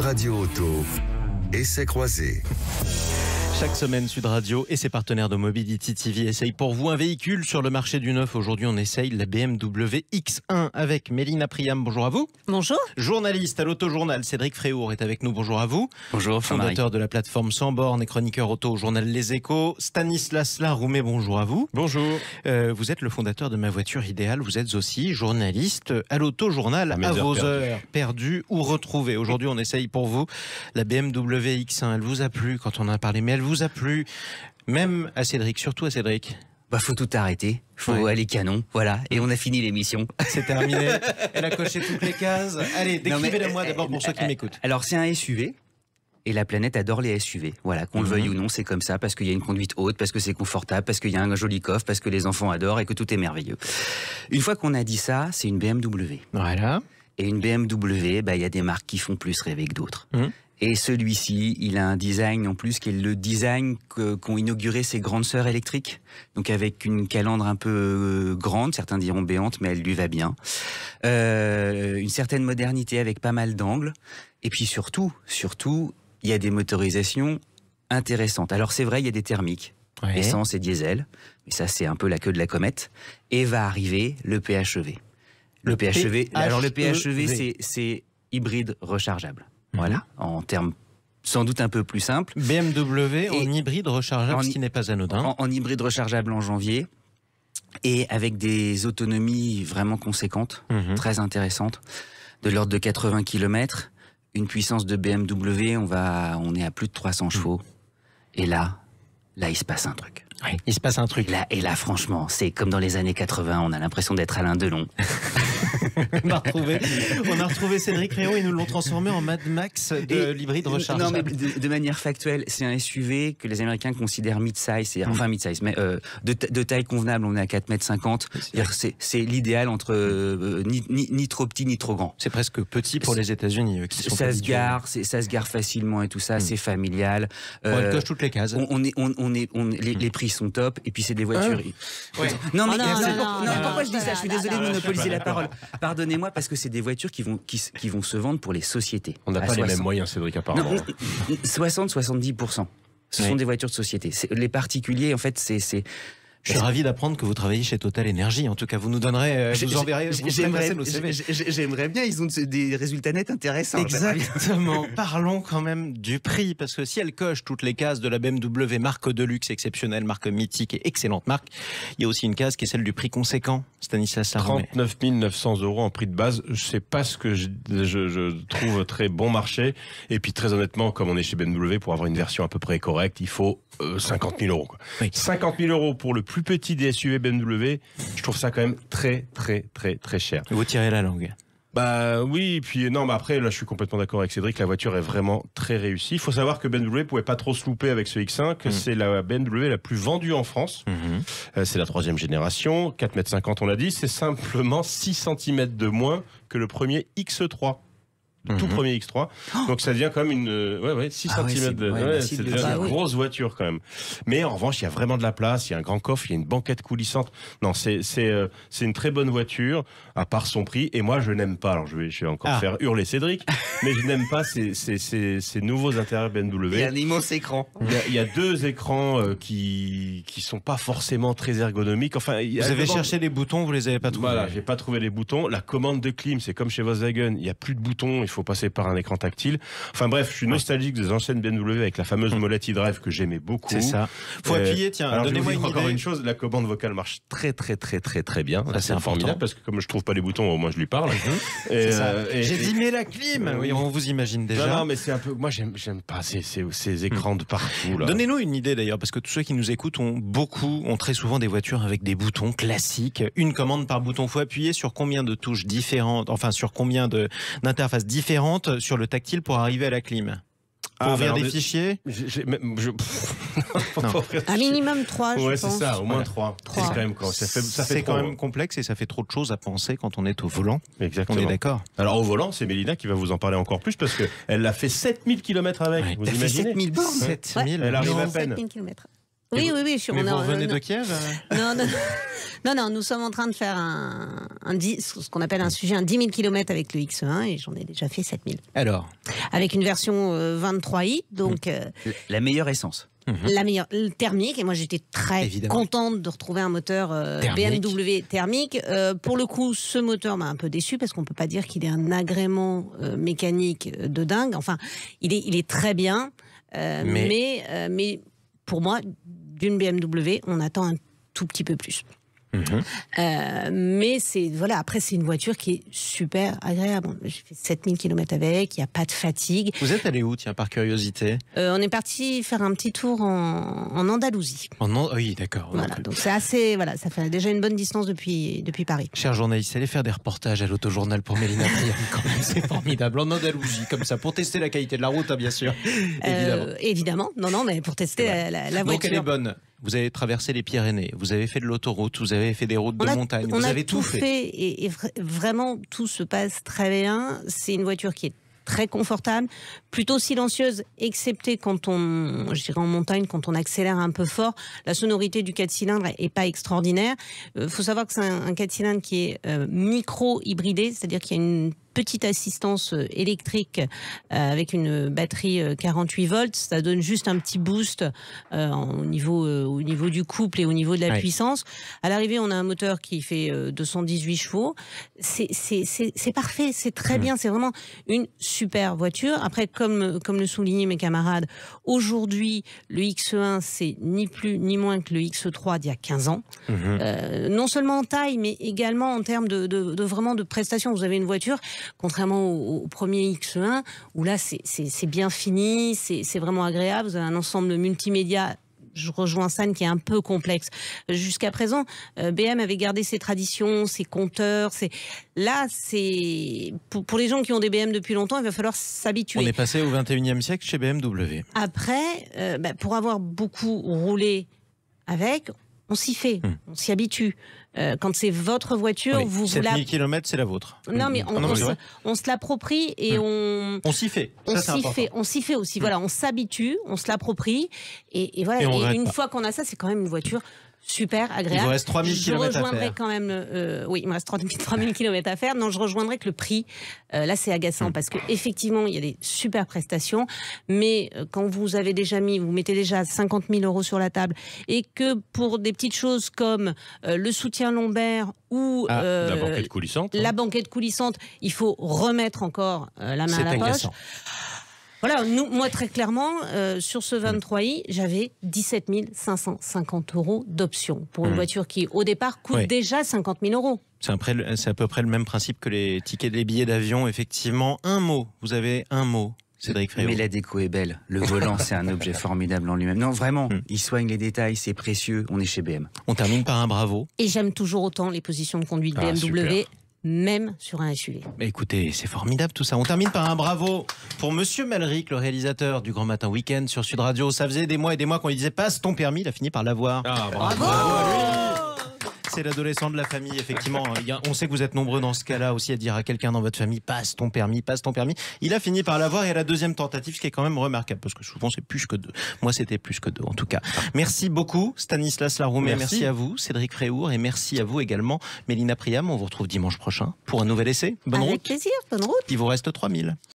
Radio Auto, essai croisé. Chaque semaine, Sud Radio et ses partenaires de Mobility TV essayent pour vous un véhicule sur le marché du neuf. Aujourd'hui, on essaye la BMW X1 avec Mélina Priam. Bonjour à vous. Bonjour. Journaliste à l'Autojournal, Cédric Fréour est avec nous. Bonjour à vous. Bonjour. Fondateur de la plateforme Sans Bornes et chroniqueur auto au journal Les Échos. Stanislas Laroumet, bonjour à vous. Bonjour. Vous êtes le fondateur de Ma Voiture Idéale. Vous êtes aussi journaliste à l'Autojournal, à vos heures perdues ou retrouvées. Aujourd'hui, on essaye pour vous la BMW X1. Elle vous a plu quand on en a parlé, mais elle vous a plu, même à Cédric, surtout à Cédric. Faut tout arrêter, faut aller canon, voilà, et on a fini l'émission. C'est terminé, elle a coché toutes les cases. Allez, décrivez-la moi d'abord pour ceux qui m'écoutent. Alors c'est un SUV, et la planète adore les SUV, voilà, qu'on le veuille ou non, c'est comme ça, parce qu'il y a une conduite haute, parce que c'est confortable, parce qu'il y a un joli coffre, parce que les enfants adorent et que tout est merveilleux. Une fois qu'on a dit ça, c'est une BMW. Voilà. Et une BMW, il y a des marques qui font plus rêver que d'autres. Et celui-ci, il a un design en plus qui est le design qu'ont inauguré ses grandes sœurs électriques. Donc avec une calandre un peu grande, certains diront béante, mais elle lui va bien. Une certaine modernité avec pas mal d'angles. Et puis surtout, il y a des motorisations intéressantes. Alors c'est vrai, il y a des thermiques, essence et diesel. Mais ça, c'est un peu la queue de la comète. Et va arriver le PHEV. Le PHEV, alors le PHEV, c'est hybride rechargeable. Voilà, en termes sans doute un peu plus simples. BMW en hybride rechargeable, ce qui n'est pas anodin. En hybride rechargeable en janvier, et avec des autonomies vraiment conséquentes, très intéressantes, de l'ordre de 80 km, une puissance de BMW, on est à plus de 300 chevaux. Et là, il se passe un truc. Oui, il se passe un truc. Et là, franchement, c'est comme dans les années 80, on a l'impression d'être Alain Delon. On a retrouvé Cédric Fréour, ils nous l'ont transformé en Mad Max de l'hybride rechargeable. Non, mais de manière factuelle, c'est un SUV que les Américains considèrent mid-size, enfin mid-size, mais de taille convenable, on est à 4,50 m. C'est l'idéal entre ni trop petit ni trop grand. C'est presque petit pour les États-Unis qui sont ça se gare facilement et tout ça, c'est familial. Elle coche toutes les cases. Les prix sont top, et puis c'est des voitures. Non, mais pourquoi je dis ça? Je suis désolé de monopoliser la parole. Pardonnez-moi, parce que c'est des voitures qui vont se vendre pour les sociétés. On n'a pas les mêmes moyens, Cédric, apparemment. 60-70%. Ce sont des voitures de société. Les particuliers, en fait, c'est... Je suis ravi d'apprendre que vous travaillez chez Total Energy. En tout cas, vous nous donnerez, vous enverrez, j'aimerais bien, ils ont des résultats nets intéressants. Exactement. Parlons quand même du prix, parce que si elle coche toutes les cases de la BMW, marque de luxe exceptionnelle, marque mythique et excellente marque, il y a aussi une case qui est celle du prix conséquent. Stanislas Laroumet. 39 900 € en prix de base. Je sais pas ce que je trouve très bon marché. Et puis très honnêtement, comme on est chez BMW, pour avoir une version à peu près correcte, il faut 50 000 €. Quoi. Oui. 50 000 € pour le plus petit des SUV BMW, je trouve ça quand même très cher. Vous tirez la langue. Bah oui, et puis non, mais après là je suis complètement d'accord avec Cédric, la voiture est vraiment très réussie. Il faut savoir que BMW pouvait pas trop se louper avec ce X1, que c'est la BMW la plus vendue en France. C'est la 3e génération, 4,50 m on l'a dit, c'est simplement 6 cm de moins que le premier X3. Le tout premier X3. Donc ça devient quand même une 6 cm c'est une grosse voiture quand même. Mais en revanche, il y a vraiment de la place, il y a un grand coffre, il y a une banquette coulissante. Non, c'est une très bonne voiture, à part son prix. Et moi, je n'aime pas, alors je vais encore faire hurler Cédric, mais je n'aime pas ces nouveaux intérieurs BMW. Il y a un immense écran. Il y a 2 écrans qui sont pas forcément très ergonomiques. Enfin, vous avez cherché les boutons, vous les avez pas trouvés. Voilà, j'ai pas trouvé les boutons. La commande de clim, c'est comme chez Volkswagen, il y a plus de boutons, il faut passer par un écran tactile. Enfin bref, je suis nostalgique des anciennes BMW avec la fameuse molette e-drive que j'aimais beaucoup. C'est ça. Faut appuyer, tiens, donnez-moi encore une chose, la commande vocale marche très bien. C'est formidable parce que comme je trouve pas les boutons, au moins je lui parle. J'ai dimé la clim. Oui, on vous imagine déjà. Non, mais c'est un peu, moi j'aime pas ces écrans de partout là. Donnez-nous une idée d'ailleurs, parce que tous ceux qui nous écoutent ont très souvent des voitures avec des boutons classiques. Une commande par bouton. Faut appuyer sur combien de touches différentes, enfin sur combien d'interfaces différentes sur le tactile pour arriver à la clim? Pour ouvrir des fichiers Un minimum 3, je pense. Ouais, c'est ça, au moins 3. C'est quand même, c'est quand même complexe et ça fait trop de choses à penser quand on est au volant. Exactement. On est d'accord. Alors au volant, c'est Mélina qui va vous en parler encore plus parce qu'elle l'a fait 7000 km avec. Vous imaginez 7000 bornes. 7000. Elle arrive à peine. 7000 km. Oui. Mais vous revenez de Kiev Non, nous sommes en train de faire ce qu'on appelle un 10 000 km avec le X1 et j'en ai déjà fait 7 000. Alors avec une version 23i, donc... la meilleure essence. La meilleure thermique, et moi j'étais très contente de retrouver un moteur BMW thermique. Pour le coup, ce moteur m'a un peu déçu parce qu'on peut pas dire qu'il est un agrément mécanique de dingue. Enfin, il est très bien, mais pour moi, d'une BMW, on attend un tout petit peu plus. Mais après c'est une voiture qui est super agréable. J'ai fait 7000 km avec, il n'y a pas de fatigue. Vous êtes allé où, tiens, par curiosité? On est parti faire un petit tour en Andalousie. Oui, d'accord. Voilà, donc c'est assez, ça fait déjà une bonne distance depuis Paris. Cher journaliste, allez faire des reportages à l'autojournal pour Mélina Priam, quand même, c'est formidable. En Andalousie, comme ça, pour tester la qualité de la route, bien sûr. Évidemment. Non, mais pour tester la voiture. Donc elle est bonne. Vous avez traversé les Pyrénées, vous avez fait de l'autoroute, vous avez fait des routes de montagne, vous avez tout fait. Et vraiment, tout se passe très bien. C'est une voiture qui est très confortable, plutôt silencieuse, excepté quand en montagne, quand on accélère un peu fort. La sonorité du 4 cylindres est pas extraordinaire. Faut savoir que c'est un 4 cylindres qui est micro-hybridé, c'est-à-dire qu'il y a une petite assistance électrique avec une batterie 48 volts. Ça donne juste un petit boost au niveau du couple et au niveau de la puissance. À l'arrivée, on a un moteur qui fait 218 chevaux. C'est parfait, c'est très bien. C'est vraiment une super voiture. Après, comme le soulignaient mes camarades, aujourd'hui, le X1, c'est ni plus ni moins que le X3 d'il y a 15 ans. Non seulement en taille, mais également en termes de prestations. Vous avez une voiture, contrairement au premier X1, où là, c'est bien fini, c'est vraiment agréable. Vous avez un ensemble multimédia. Je rejoins San, qui est un peu complexe. Jusqu'à présent, BM avait gardé ses traditions, ses compteurs. Là, pour les gens qui ont des BM depuis longtemps, il va falloir s'habituer. On est passé au 21e siècle chez BMW. Après, pour avoir beaucoup roulé avec, on s'y fait, on s'y habitue. Quand c'est votre voiture, vous 7000 km, c'est la vôtre. Non, mais on se l'approprie et on s'y fait. On s'y fait aussi. Voilà, on s'habitue, on se l'approprie et voilà. Et une fois qu'on a ça, c'est quand même une voiture super agréable. Il vous reste 3000 km à faire. Quand même, oui, il me reste 3000 km à faire. Non, je rejoindrai que le prix, là, c'est agaçant parce qu'effectivement, il y a des super prestations, mais quand vous mettez déjà 50 000 € sur la table et que pour des petites choses comme le soutien lombaire ou la banquette coulissante, banquette coulissante, il faut remettre encore la main à la poche. Voilà, moi très clairement, sur ce 23i, j'avais 17 550 € d'options pour une voiture qui, au départ, coûte déjà 50 000 €. C'est à peu près le même principe que les tickets des billets d'avion, effectivement. Vous avez un mot. Cédric Fréau. Mais la déco est belle. Le volant, c'est un objet formidable en lui-même. Non, vraiment, il soigne les détails, c'est précieux. On est chez BM. On termine par un bravo. Et j'aime toujours autant les positions de conduite BMW. Super. Même sur un SUV. Mais écoutez, c'est formidable tout ça. On termine par un bravo pour Monsieur Malric, le réalisateur du Grand Matin Week-end sur Sud Radio. Ça faisait des mois et des mois qu'on lui disait passe ton permis, il a fini par l'avoir. Bravo. C'est l'adolescent de la famille, effectivement. On sait que vous êtes nombreux dans ce cas-là aussi à dire à quelqu'un dans votre famille passe ton permis, passe ton permis. Il a fini par l'avoir et à la deuxième tentative, ce qui est quand même remarquable parce que souvent c'est plus que 2. Moi c'était plus que 2 en tout cas. Merci beaucoup Stanislas Laroumet, merci à vous Cédric Fréhour et merci à vous également Mélina Priam. On vous retrouve dimanche prochain pour un nouvel essai. Bonne route. Avec plaisir, bonne route. Il vous reste 3000.